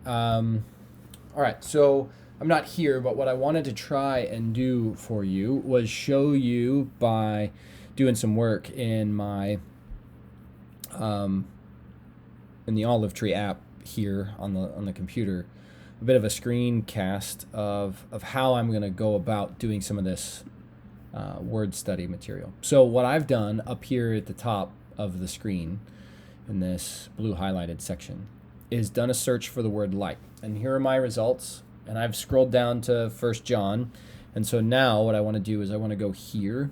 All right, so I'm not here, but what I wanted to try and do for you was show you by doing some work in my um, in the Olive Tree app here on the computer, a bit of a screencast of how I'm going to go about doing some of this word study material. So what I've done up here at the top of the screen in this blue highlighted section is done a search for the word light. And here are my results. And I've scrolled down to First John. And so now what I want to do is I want to go here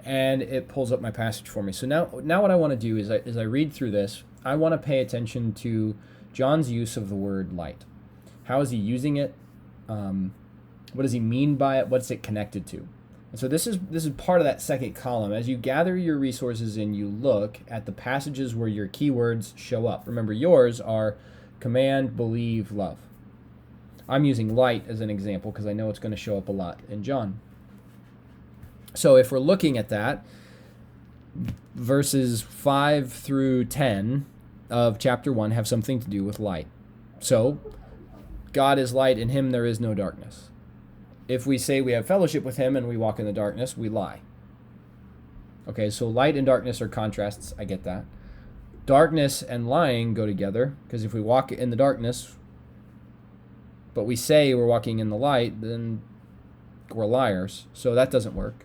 and it pulls up my passage for me. So now what I want to do is as I read through this, I want to pay attention to John's use of the word light. How is he using it? What does he mean by it? What's it connected to? And so this is part of that second column. As you gather your resources and you look at the passages where your keywords show up. Remember, yours are command, believe, love. I'm using light as an example because I know it's going to show up a lot in John. So if we're looking at that, verses 5 through 10 of chapter 1 have something to do with light. So God is light, in him there is no darkness. If we say we have fellowship with him and we walk in the darkness, we lie. Okay, so light and darkness are contrasts. I get that. Darkness and lying go together, because if we walk in the darkness, but we say we're walking in the light, then we're liars. So that doesn't work.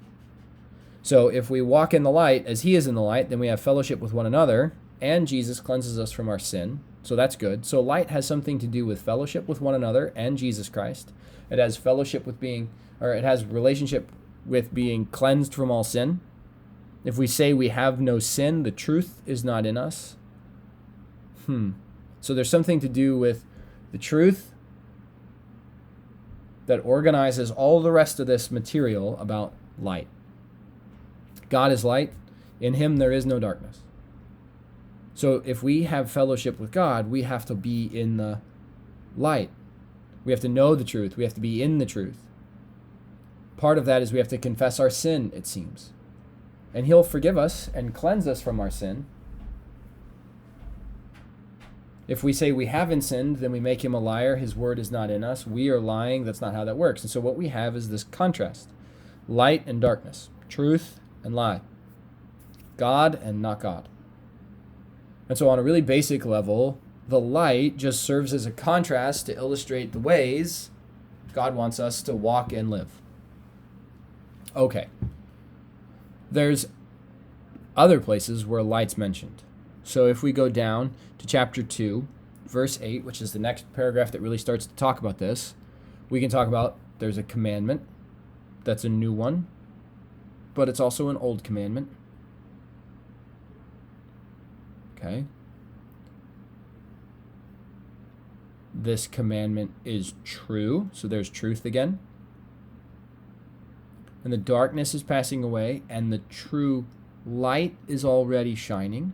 So if we walk in the light as he is in the light, then we have fellowship with one another, and Jesus cleanses us from our sin. So that's good. So light has something to do with fellowship with one another and Jesus Christ. It has fellowship with it has relationship with being cleansed from all sin. If we say we have no sin, the truth is not in us. So there's something to do with the truth that organizes all the rest of this material about light. God is light. In him there is no darkness. So if we have fellowship with God, we have to be in the light. We have to know the truth. We have to be in the truth. Part of that is we have to confess our sin, it seems. And he'll forgive us and cleanse us from our sin. If we say we haven't sinned, then we make him a liar. His word is not in us. We are lying. That's not how that works. And so what we have is this contrast. Light and darkness. Truth and lie. God and not God. And so on a really basic level, the light just serves as a contrast to illustrate the ways God wants us to walk and live. Okay. There's other places where light's mentioned. So if we go down to chapter 2, verse 8, which is the next paragraph that really starts to talk about this, we can talk about there's a commandment that's a new one, but it's also an old commandment. Okay. This commandment is true. So there's truth again. And the darkness is passing away, and the true light is already shining.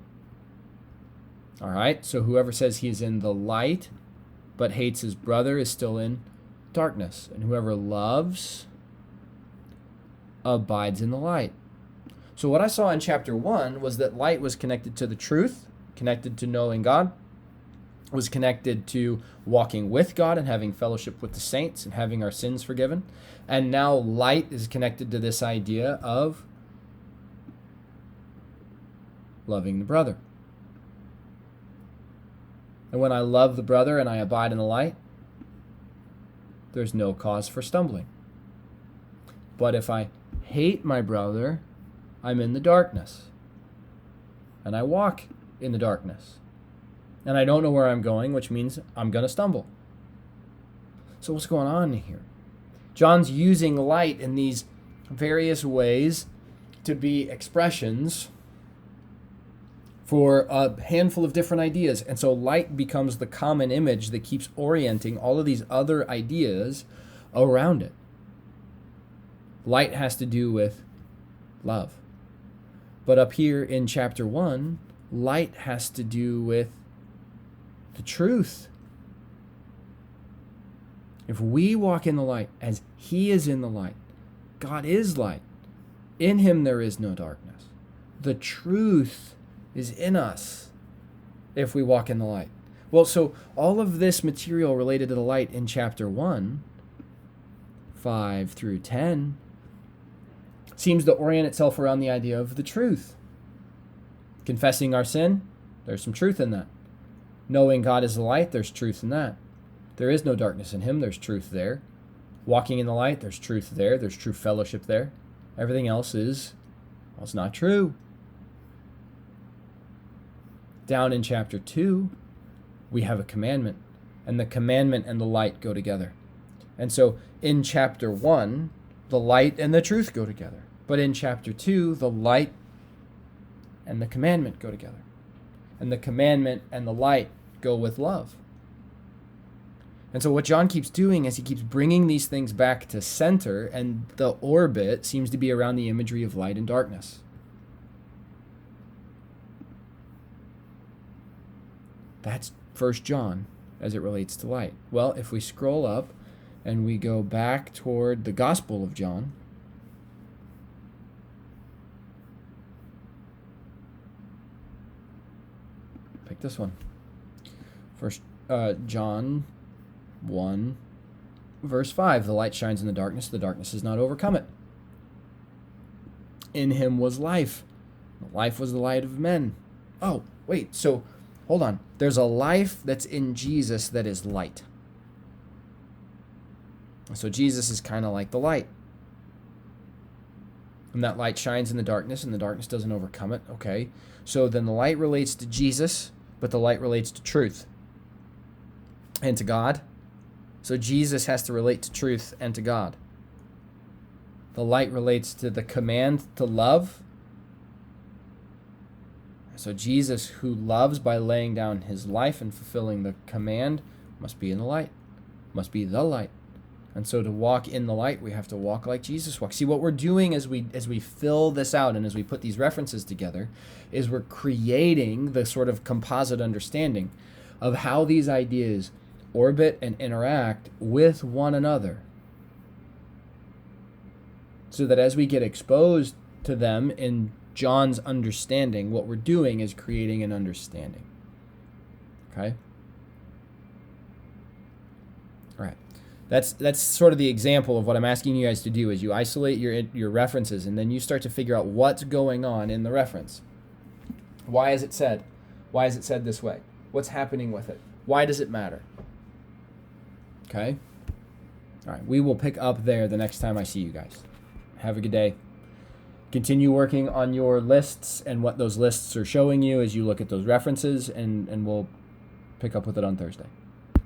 All right. So whoever says he's in the light but hates his brother is still in darkness. And whoever loves abides in the light. So what I saw in chapter 1 was that light was connected to the truth, connected to knowing God, was connected to walking with God and having fellowship with the saints and having our sins forgiven. And now light is connected to this idea of loving the brother. And when I love the brother and I abide in the light, there's no cause for stumbling. But if I hate my brother, I'm in the darkness. And I walk in the darkness. And I don't know where I'm going, which means I'm going to stumble. So what's going on here? John's using light in these various ways to be expressions for a handful of different ideas. And so light becomes the common image that keeps orienting all of these other ideas around it. Light has to do with love. But up here in chapter 1, light has to do with the truth. If we walk in the light as he is in the light, God is light. In him there is no darkness. The truth is in us if we walk in the light. Well, so all of this material related to the light in chapter 1, 5 through 10, seems to orient itself around the idea of the truth. Confessing our sin, there's some truth in that. Knowing God is the light, there's truth in that. There is no darkness in him, there's truth there. Walking in the light, there's truth there. There's true fellowship there. Everything else is, well, it's not true. Down in chapter 2, we have a commandment, and the commandment and the light go together. And so in chapter 1, the light and the truth go together. But in chapter 2, the light and the commandment go together. And the commandment and the light go with love. And so what John keeps doing is he keeps bringing these things back to center, and the orbit seems to be around the imagery of light and darkness. That's 1 John as it relates to light. Well, if we scroll up and we go back toward the Gospel of John, pick this one. First John 1, verse 5, the light shines in the darkness has not overcome it. In him was life. The life was the light of men. Oh, wait, so hold on. There's a life that's in Jesus that is light. So Jesus is kind of like the light. And that light shines in the darkness, and the darkness doesn't overcome it. Okay, so then the light relates to Jesus, but the light relates to truth and to God. So Jesus has to relate to truth and to God. The light relates to the command to love. So Jesus, who loves by laying down his life and fulfilling the command, must be in the light, must be the light. And so to walk in the light, we have to walk like Jesus walks. See, what we're doing as we fill this out and as we put these references together is we're creating the sort of composite understanding of how these ideas orbit and interact with one another, so that as we get exposed to them in John's understanding, what we're doing is creating an understanding. Okay? All right. That's sort of the example of what I'm asking you guys to do, is you isolate your references, and then you start to figure out what's going on in the reference. Why is it said? Why is it said this way? What's happening with it? Why does it matter? Okay? All right, we will pick up there the next time I see you guys. Have a good day. Continue working on your lists and what those lists are showing you as you look at those references, and we'll pick up with it on Thursday.